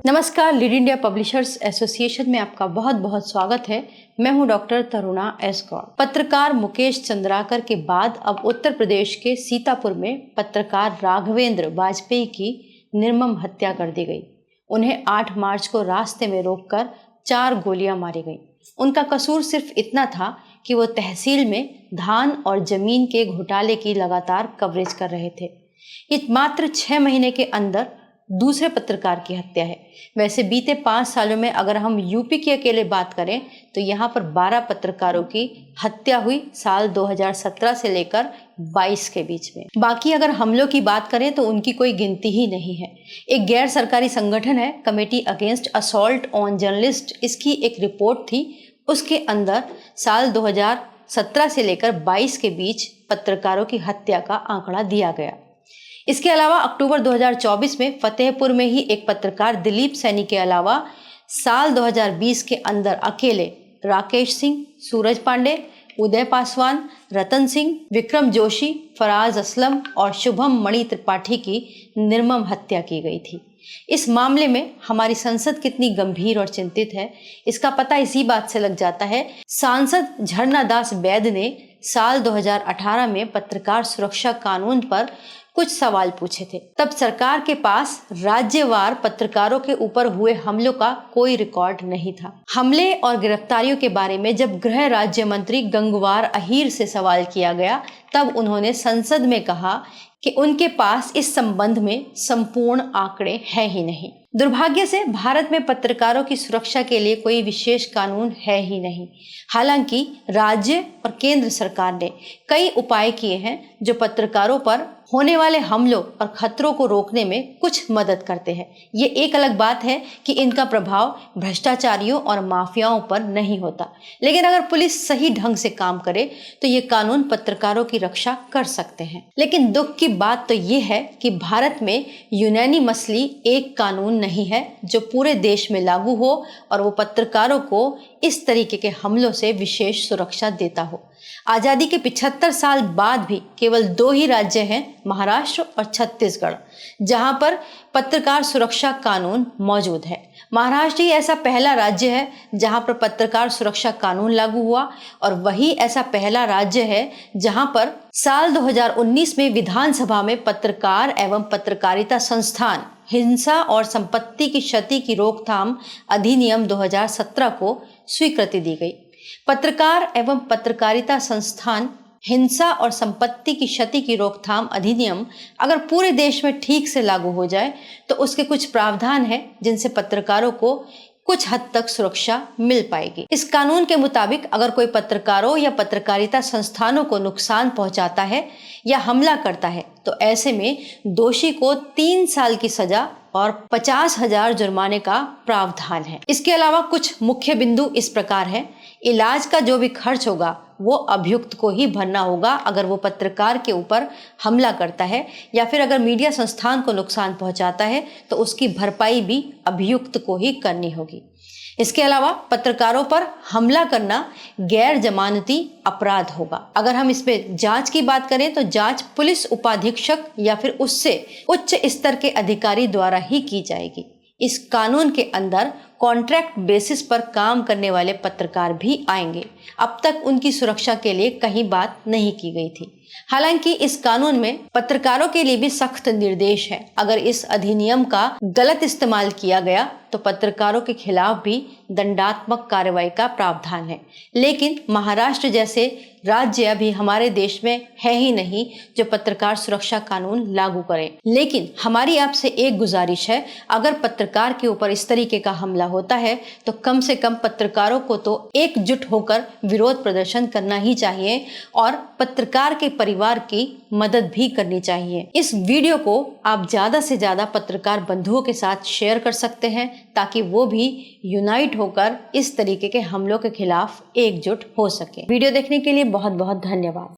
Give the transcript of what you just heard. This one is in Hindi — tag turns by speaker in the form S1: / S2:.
S1: नमस्कार, लीड इंडिया पब्लिशर्स एसोसिएशन में आपका बहुत बहुत स्वागत है। मैं हूं डॉक्टर तरुणा एस गौड़। पत्रकार मुकेश चंद्राकर के बाद अब उत्तर प्रदेश के सीतापुर में पत्रकार राघवेंद्र वाजपेयी की निर्मम हत्या कर दी गई। उन्हें 8 मार्च को रास्ते में रोककर 4 गोलियां मारी गई। उनका कसूर सिर्फ इतना था कि वो तहसील में धान और जमीन के घोटाले की लगातार कवरेज कर रहे थे। ये मात्र 6 महीने के अंदर दूसरे पत्रकार की हत्या है। वैसे बीते 5 सालों में अगर हम यूपी की अकेले बात करें तो यहाँ पर 12 पत्रकारों की हत्या हुई साल 2017 से लेकर 22 के बीच में। बाकी अगर हमलों की बात करें तो उनकी कोई गिनती ही नहीं है। एक गैर सरकारी संगठन है committee against assault on journalist, इसकी एक रिपोर्ट थी। उसके अंदर साल 2017 से लेकर 22 के बीच पत्रकारों की हत्या का आंकड़ा दिया गया। इसके अलावा अक्टूबर 2024 में फतेहपुर में ही एक पत्रकार दिलीप सैनी के अलावा साल 2020 के अंदर अकेले राकेश सिंह, सूरज पांडे, उदय पासवान, रतन सिंह, विक्रम जोशी, फराज असलम और शुभम मणि त्रिपाठी की निर्मम हत्या की गई थी। इस मामले में हमारी संसद कितनी गंभीर और चिंतित है, इसका पता इसी बात से लग जाता है। सांसद झरना दास बैद ने साल 2018 में पत्रकार सुरक्षा कानून पर कुछ सवाल पूछे थे। तब सरकार के पास राज्यवार पत्रकारों के ऊपर हुए हमलों का कोई रिकॉर्ड नहीं था। हमले और गिरफ्तारियों के बारे में जब गृह राज्य मंत्री गंगवार अहीर से सवाल किया गया तब उन्होंने संसद में कहा कि उनके पास इस संबंध में संपूर्ण आंकड़े हैं ही नहीं। दुर्भाग्य से भारत में पत्रकारों की सुरक्षा के लिए कोई विशेष कानून है ही नहीं। हालांकि राज्य और केंद्र सरकार ने कई उपाय किए हैं जो पत्रकारों पर होने वाले हमलों और खतरों को रोकने में कुछ मदद करते हैं। ये एक अलग बात है कि इनका प्रभाव भ्रष्टाचारियों और माफियाओं पर नहीं होता, लेकिन अगर पुलिस सही ढंग से काम करे तो ये कानून पत्रकारों की रक्षा कर सकते हैं। लेकिन दुख की बात तो ये है कि भारत में यूनानिमसली एक कानून नहीं है जो पूरे देश में लागू हो और वो पत्रकारों को इस तरीके के हमलों से विशेष सुरक्षा देता हो। आज़ादी के 75 साल बाद भी केवल 2 ही राज्य हैं, महाराष्ट्र और छत्तीसगढ़, जहां पर पत्रकार सुरक्षा कानून मौजूद है। महाराष्ट्र ही ऐसा पहला राज्य है जहां पर पत्रकार सुरक्षा कानून लागू हुआ और वही ऐसा पहला राज्य है जहां पर साल 2019 में विधानसभा में पत्रकार एवं पत्रकारिता संस्थान हिंसा और संपत्ति की क्षति की रोकथाम अधिनियम 2017 को स्वीकृति दी गई। पत्रकार एवं पत्रकारिता संस्थान हिंसा और संपत्ति की क्षति की रोकथाम अधिनियम अगर पूरे देश में ठीक से लागू हो जाए तो उसके कुछ प्रावधान हैं जिनसे पत्रकारों को कुछ हद तक सुरक्षा मिल पाएगी। इस कानून के मुताबिक अगर कोई पत्रकारों या पत्रकारिता संस्थानों को नुकसान पहुंचाता है या हमला करता है तो ऐसे में दोषी को 3 साल की सजा और 50,000 जुर्माने का प्रावधान है। इसके अलावा कुछ मुख्य बिंदु इस प्रकार है। इलाज का जो भी खर्च होगा वो अभियुक्त को ही भरना होगा अगर वो पत्रकार के ऊपर हमला करता है, या फिर अगर मीडिया संस्थान को नुकसान पहुंचाता है तो उसकी भरपाई भी अभियुक्त को ही करनी होगी। इसके अलावा पत्रकारों पर हमला करना गैर जमानती अपराध होगा। अगर हम इस पे जांच की बात करें तो जांच पुलिस उपाधीक्षक या फिर उससे उच्च स्तर के अधिकारी द्वारा ही की जाएगी। इस कानून के अंदर कॉन्ट्रैक्ट बेसिस पर काम करने वाले पत्रकार भी आएंगे। अब तक उनकी सुरक्षा के लिए कहीं बात नहीं की गई थी। हालांकि इस कानून में पत्रकारों के लिए भी सख्त निर्देश है। अगर इस अधिनियम का गलत इस्तेमाल किया गया तो पत्रकारों के खिलाफ भी दंडात्मक कार्रवाई का प्रावधान है। लेकिन महाराष्ट्र जैसे राज्य अभी हमारे देश में है ही नहीं जो पत्रकार सुरक्षा कानून लागू करे। लेकिन हमारी आपसे एक गुजारिश है, अगर पत्रकार के ऊपर इस तरीके का हमला होता है तो कम से कम पत्रकारों को तो एकजुट होकर विरोध प्रदर्शन करना ही चाहिए और पत्रकार के परिवार की मदद भी करनी चाहिए। इस वीडियो को आप ज्यादा से ज्यादा पत्रकार बंधुओं के साथ शेयर कर सकते हैं ताकि वो भी यूनाइट होकर इस तरीके के हमलों के खिलाफ एकजुट हो सके। वीडियो देखने के लिए बहुत बहुत धन्यवाद।